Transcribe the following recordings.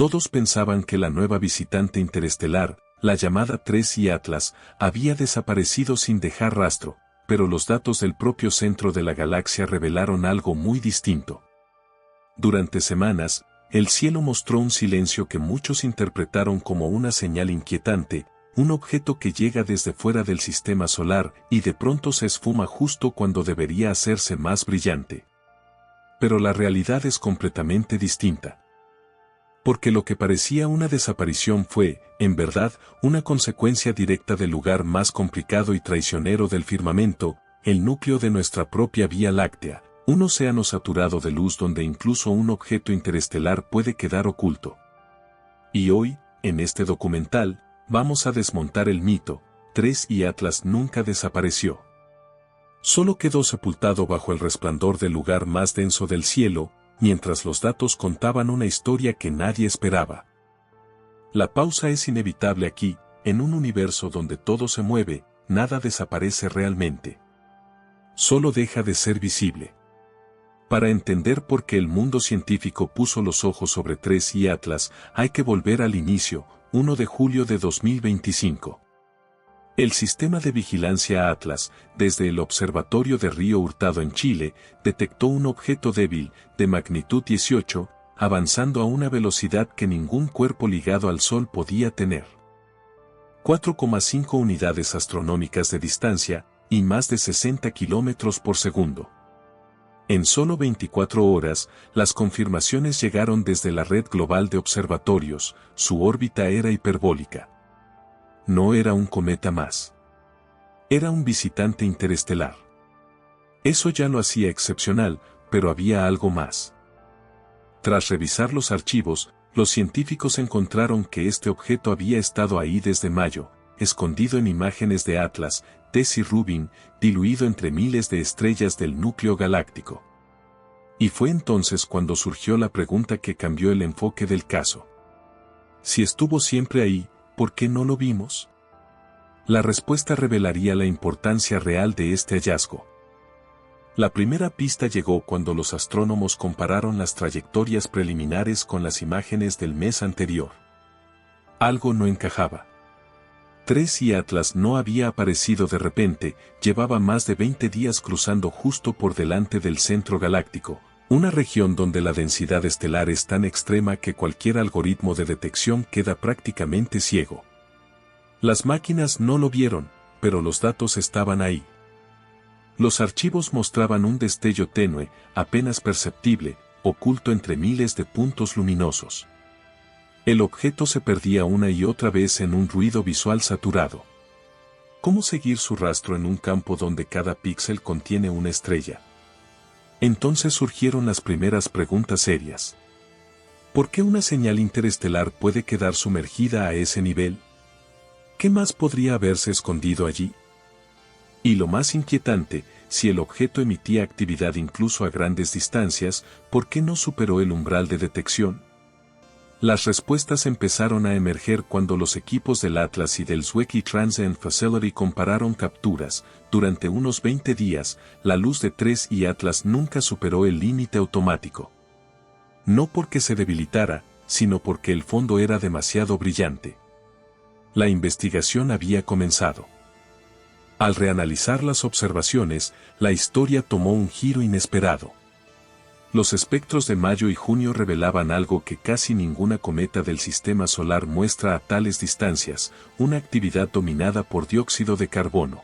Todos pensaban que la nueva visitante interestelar, la llamada 3I Atlas, había desaparecido sin dejar rastro, pero los datos del propio centro de la galaxia revelaron algo muy distinto. Durante semanas, el cielo mostró un silencio que muchos interpretaron como una señal inquietante, un objeto que llega desde fuera del sistema solar y de pronto se esfuma justo cuando debería hacerse más brillante. Pero la realidad es completamente distinta. Porque lo que parecía una desaparición fue, en verdad, una consecuencia directa del lugar más complicado y traicionero del firmamento, el núcleo de nuestra propia Vía Láctea, un océano saturado de luz donde incluso un objeto interestelar puede quedar oculto. Y hoy, en este documental, vamos a desmontar el mito, 3I Atlas nunca desapareció. Solo quedó sepultado bajo el resplandor del lugar más denso del cielo, mientras los datos contaban una historia que nadie esperaba. La pausa es inevitable aquí, en un universo donde todo se mueve, nada desaparece realmente. Solo deja de ser visible. Para entender por qué el mundo científico puso los ojos sobre 3I Atlas, hay que volver al inicio, 1 de julio de 2025. El sistema de vigilancia Atlas, desde el observatorio de Río Hurtado en Chile, detectó un objeto débil, de magnitud 18, avanzando a una velocidad que ningún cuerpo ligado al Sol podía tener. 4,5 unidades astronómicas de distancia, y más de 60 kilómetros por segundo. En solo 24 horas, las confirmaciones llegaron desde la red global de observatorios, su órbita era hiperbólica. No era un cometa más. Era un visitante interestelar. Eso ya lo hacía excepcional, pero había algo más. Tras revisar los archivos, los científicos encontraron que este objeto había estado ahí desde mayo, escondido en imágenes de Atlas, Tess y Rubin, diluido entre miles de estrellas del núcleo galáctico. Y fue entonces cuando surgió la pregunta que cambió el enfoque del caso. Si estuvo siempre ahí, ¿por qué no lo vimos? La respuesta revelaría la importancia real de este hallazgo. La primera pista llegó cuando los astrónomos compararon las trayectorias preliminares con las imágenes del mes anterior. Algo no encajaba. 3I Atlas no había aparecido de repente, llevaba más de 20 días cruzando justo por delante del centro galáctico, una región donde la densidad estelar es tan extrema que cualquier algoritmo de detección queda prácticamente ciego. Las máquinas no lo vieron, pero los datos estaban ahí. Los archivos mostraban un destello tenue, apenas perceptible, oculto entre miles de puntos luminosos. El objeto se perdía una y otra vez en un ruido visual saturado. ¿Cómo seguir su rastro en un campo donde cada píxel contiene una estrella? Entonces surgieron las primeras preguntas serias. ¿Por qué una señal interestelar puede quedar sumergida a ese nivel? ¿Qué más podría haberse escondido allí? Y lo más inquietante, si el objeto emitía actividad incluso a grandes distancias, ¿por qué no superó el umbral de detección? Las respuestas empezaron a emerger cuando los equipos del Atlas y del Zwicky Transient Facility compararon capturas. Durante unos 20 días, la luz de 3I Atlas nunca superó el límite automático. No porque se debilitara, sino porque el fondo era demasiado brillante. La investigación había comenzado. Al reanalizar las observaciones, la historia tomó un giro inesperado. Los espectros de mayo y junio revelaban algo que casi ninguna cometa del sistema solar muestra a tales distancias, una actividad dominada por dióxido de carbono.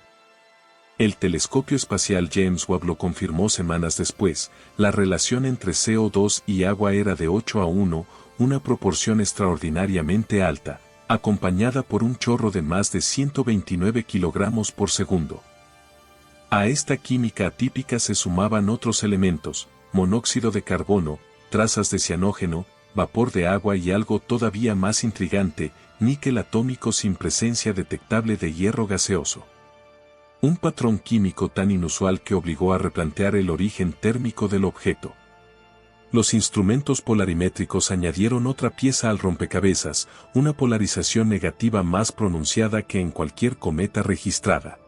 El telescopio espacial James Webb lo confirmó semanas después, la relación entre CO2 y agua era de 8:1, una proporción extraordinariamente alta, acompañada por un chorro de más de 129 kilogramos por segundo. A esta química atípica se sumaban otros elementos, monóxido de carbono, trazas de cianógeno, vapor de agua y algo todavía más intrigante, níquel atómico sin presencia detectable de hierro gaseoso. Un patrón químico tan inusual que obligó a replantear el origen térmico del objeto. Los instrumentos polarimétricos añadieron otra pieza al rompecabezas, una polarización negativa más pronunciada que en cualquier cometa registrada.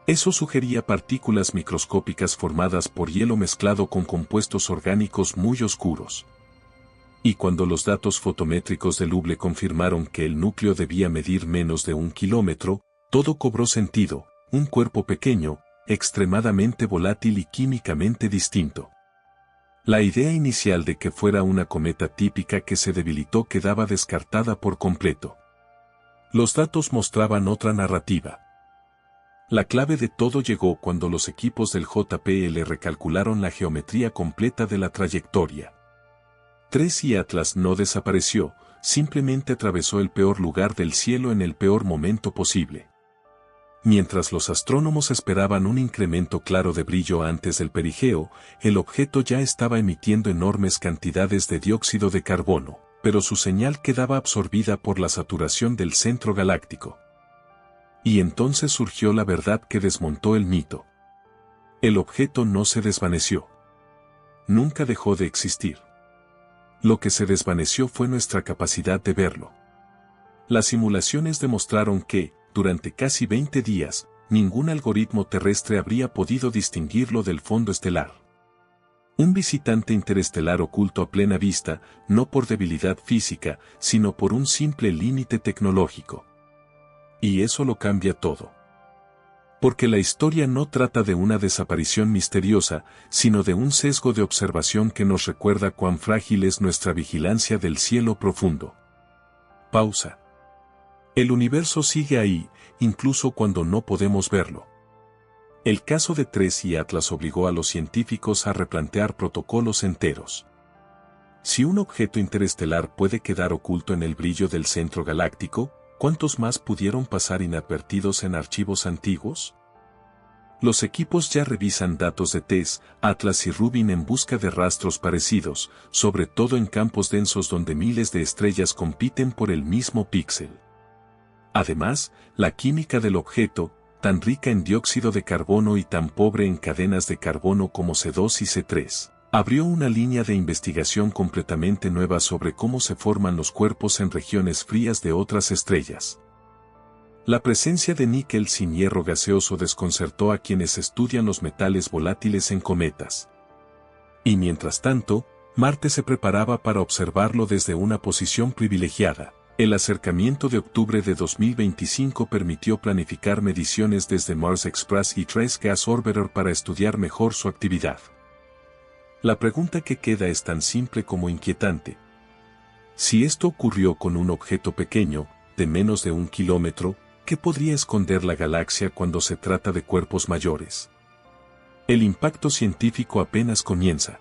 Eso sugería partículas microscópicas formadas por hielo mezclado con compuestos orgánicos muy oscuros. Y cuando los datos fotométricos del Hubble confirmaron que el núcleo debía medir menos de 1 kilómetro, todo cobró sentido, un cuerpo pequeño, extremadamente volátil y químicamente distinto. La idea inicial de que fuera una cometa típica que se debilitó quedaba descartada por completo. Los datos mostraban otra narrativa. La clave de todo llegó cuando los equipos del JPL recalcularon la geometría completa de la trayectoria. 3 y Atlas no desapareció, simplemente atravesó el peor lugar del cielo en el peor momento posible. Mientras los astrónomos esperaban un incremento claro de brillo antes del perigeo, el objeto ya estaba emitiendo enormes cantidades de dióxido de carbono, pero su señal quedaba absorbida por la saturación del centro galáctico. Y entonces surgió la verdad que desmontó el mito. El objeto no se desvaneció. Nunca dejó de existir. Lo que se desvaneció fue nuestra capacidad de verlo. Las simulaciones demostraron que, durante casi 20 días, ningún algoritmo terrestre habría podido distinguirlo del fondo estelar. Un visitante interestelar oculto a plena vista, no por debilidad física, sino por un simple límite tecnológico. Y eso lo cambia todo. Porque la historia no trata de una desaparición misteriosa, sino de un sesgo de observación que nos recuerda cuán frágil es nuestra vigilancia del cielo profundo. Pausa. El universo sigue ahí, incluso cuando no podemos verlo. El caso de 3 y Atlas obligó a los científicos a replantear protocolos enteros. Si un objeto interestelar puede quedar oculto en el brillo del centro galáctico, ¿cuántos más pudieron pasar inadvertidos en archivos antiguos? Los equipos ya revisan datos de TESS, Atlas y Rubin en busca de rastros parecidos, sobre todo en campos densos donde miles de estrellas compiten por el mismo píxel. Además, la química del objeto, tan rica en dióxido de carbono y tan pobre en cadenas de carbono como C2 y C3, abrió una línea de investigación completamente nueva sobre cómo se forman los cuerpos en regiones frías de otras estrellas. La presencia de níquel sin hierro gaseoso desconcertó a quienes estudian los metales volátiles en cometas. Y mientras tanto, Marte se preparaba para observarlo desde una posición privilegiada. El acercamiento de octubre de 2025 permitió planificar mediciones desde Mars Express y Trace Gas Orbiter para estudiar mejor su actividad. La pregunta que queda es tan simple como inquietante. Si esto ocurrió con un objeto pequeño, de menos de 1 kilómetro, ¿qué podría esconder la galaxia cuando se trata de cuerpos mayores? El impacto científico apenas comienza.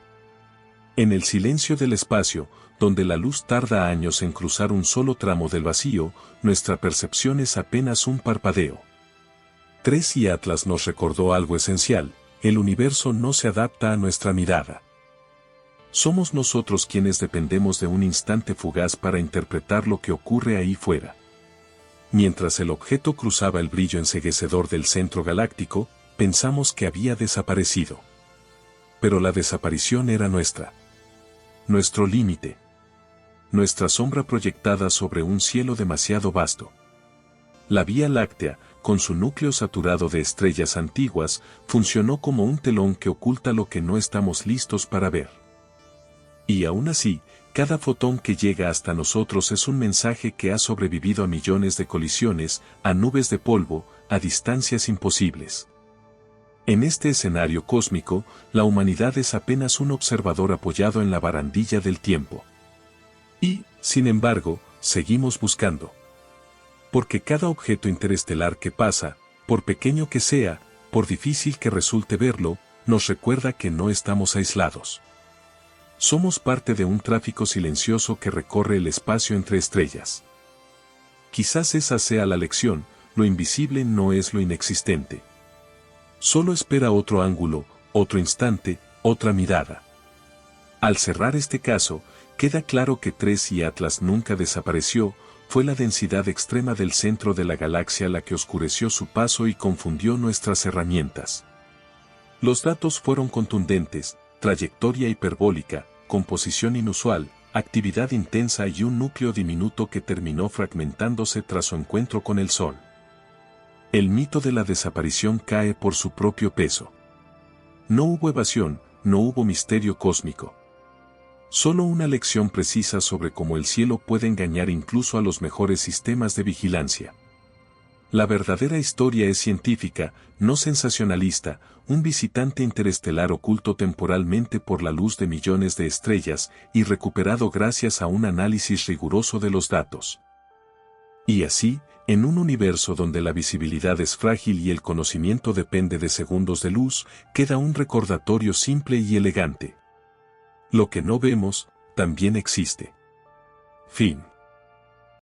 En el silencio del espacio, donde la luz tarda años en cruzar un solo tramo del vacío, nuestra percepción es apenas un parpadeo. 3 y Atlas nos recordó algo esencial: el universo no se adapta a nuestra mirada. Somos nosotros quienes dependemos de un instante fugaz para interpretar lo que ocurre ahí fuera. Mientras el objeto cruzaba el brillo enceguecedor del centro galáctico, pensamos que había desaparecido. Pero la desaparición era nuestra. Nuestro límite. Nuestra sombra proyectada sobre un cielo demasiado vasto. La Vía Láctea, con su núcleo saturado de estrellas antiguas, funcionó como un telón que oculta lo que no estamos listos para ver. Y aún así, cada fotón que llega hasta nosotros es un mensaje que ha sobrevivido a millones de colisiones, a nubes de polvo, a distancias imposibles. En este escenario cósmico, la humanidad es apenas un observador apoyado en la barandilla del tiempo. Y, sin embargo, seguimos buscando. Porque cada objeto interestelar que pasa, por pequeño que sea, por difícil que resulte verlo, nos recuerda que no estamos aislados. Somos parte de un tráfico silencioso que recorre el espacio entre estrellas. Quizás esa sea la lección: lo invisible no es lo inexistente. Solo espera otro ángulo, otro instante, otra mirada. Al cerrar este caso, queda claro que 3 y Atlas nunca desapareció, fue la densidad extrema del centro de la galaxia la que oscureció su paso y confundió nuestras herramientas. Los datos fueron contundentes: trayectoria hiperbólica, composición inusual, actividad intensa y un núcleo diminuto que terminó fragmentándose tras su encuentro con el Sol. El mito de la desaparición cae por su propio peso. No hubo evasión, no hubo misterio cósmico. Solo una lección precisa sobre cómo el cielo puede engañar incluso a los mejores sistemas de vigilancia. La verdadera historia es científica, no sensacionalista, un visitante interestelar oculto temporalmente por la luz de millones de estrellas y recuperado gracias a un análisis riguroso de los datos. Y así, en un universo donde la visibilidad es frágil y el conocimiento depende de segundos de luz, queda un recordatorio simple y elegante. Lo que no vemos, también existe. Fin.